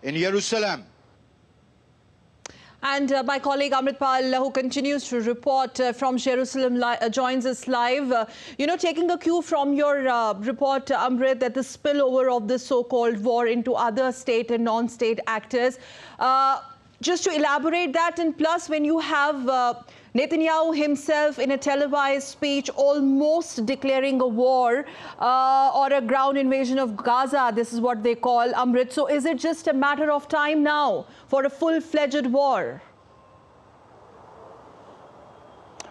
in Jerusalem. And my colleague Amrit Pal, who continues to report from Jerusalem, joins us live. Taking a cue from your report, Amrit, that the spillover of this so-called war into other state and non-state actors. Just to elaborate that, and plus when you have Netanyahu himself in a televised speech almost declaring a war or a ground invasion of Gaza, this is what they call, Amrit. So is it just a matter of time now for a full-fledged war?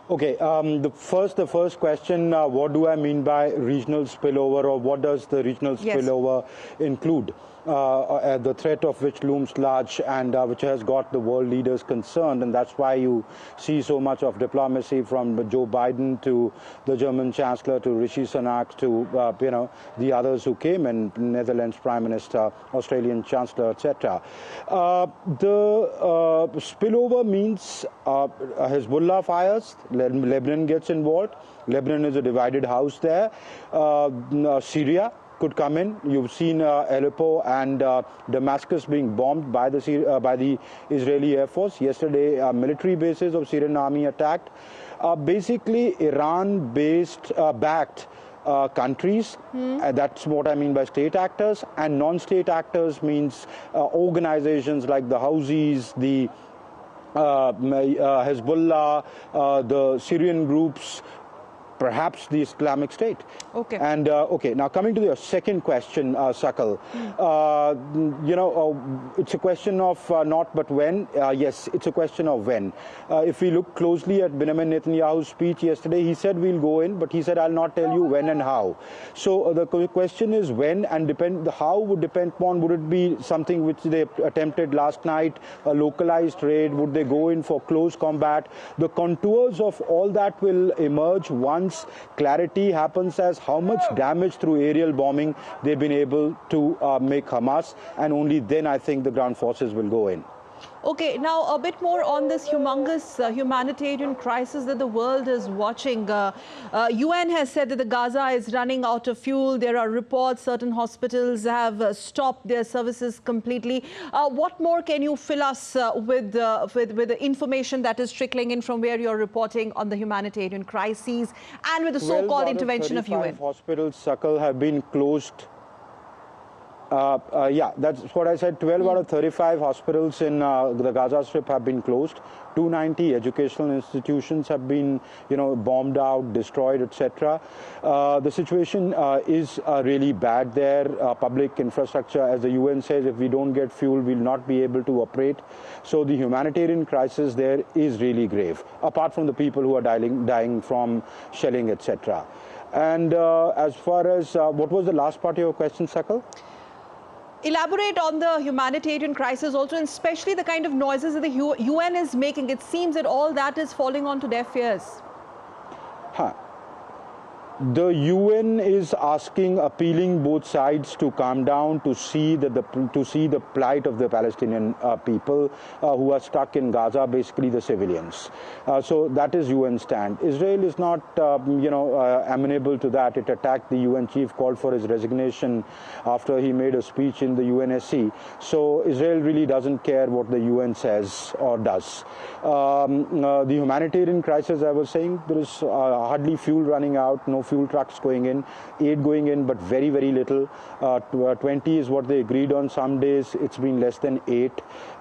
Okay, the first question, what do I mean by regional spillover, or what does the regional spillover include? The threat of which looms large and which has got the world leaders concerned, and that's why you see so much of diplomacy from Joe Biden to the German Chancellor to Rishi Sunak to the others who came in, Netherlands Prime Minister, Australian Chancellor, etc. The spillover means Hezbollah fires, Lebanon gets involved. Lebanon is a divided house there. Syria could come in. You've seen Aleppo and Damascus being bombed by the Israeli Air Force. Yesterday, military bases of Syrian army attacked. Basically, Iran-based backed countries. That's what I mean by state actors. And non-state actors means organizations like the Houthis, the Hezbollah, the Syrian groups, perhaps the Islamic State. Okay. And now coming to your second question, Sakal, it's a question of not but when. Yes, it's a question of when. If we look closely at Benjamin Netanyahu's speech yesterday, he said we'll go in, but he said I'll not tell you when and how. So the question is when, and the how would depend upon, would it be something which they attempted last night, a localized raid, would they go in for close combat? The contours of all that will emerge once clarity happens as how much damage through aerial bombing they've been able to make Hamas, and only then I think the ground forces will go in. Okay, now a bit more on this humongous humanitarian crisis that the world is watching. UN has said that the Gaza is running out of fuel. There are reports certain hospitals have stopped their services completely. What more can you fill us with the information that is trickling in from where you're reporting on the humanitarian crises and with the so-called intervention of UN? Hospitals, Sakal, have been closed. Yeah, that's what I said. 12 out of 35 hospitals in the Gaza Strip have been closed. 290 educational institutions have been, bombed out, destroyed, etc. The situation is really bad there. Public infrastructure, as the UN says, if we don't get fuel, we'll not be able to operate. So the humanitarian crisis there is really grave, apart from the people who are dying from shelling, etc. And as far as, what was the last part of your question, Sakal? Elaborate on the humanitarian crisis also, and especially the kind of noises that the UN is making. It seems that all that is falling onto deaf ears. The UN is appealing both sides to calm down, to see the plight of the Palestinian people who are stuck in Gaza, basically the civilians. So that is UN stand. Israel is not, amenable to that. It attacked the UN chief, called for his resignation after he made a speech in the UNSC. So Israel really doesn't care what the UN says or does. The humanitarian crisis, I was saying, there is hardly fuel running out, no fuel trucks going in, aid going in, but very, very little. 20 is what they agreed on. Some days it's been less than 8.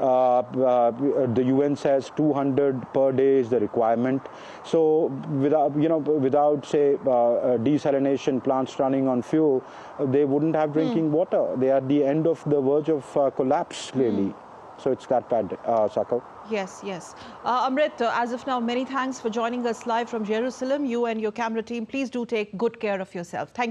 The UN says 200 per day is the requirement. So without say desalination plants running on fuel, they wouldn't have drinking water. They are at the end of the verge of collapse, really. So it's that bad, Sakal. Yes, yes. Amrit, as of now, many thanks for joining us live from Jerusalem. You and your camera team, please do take good care of yourself. Thank you.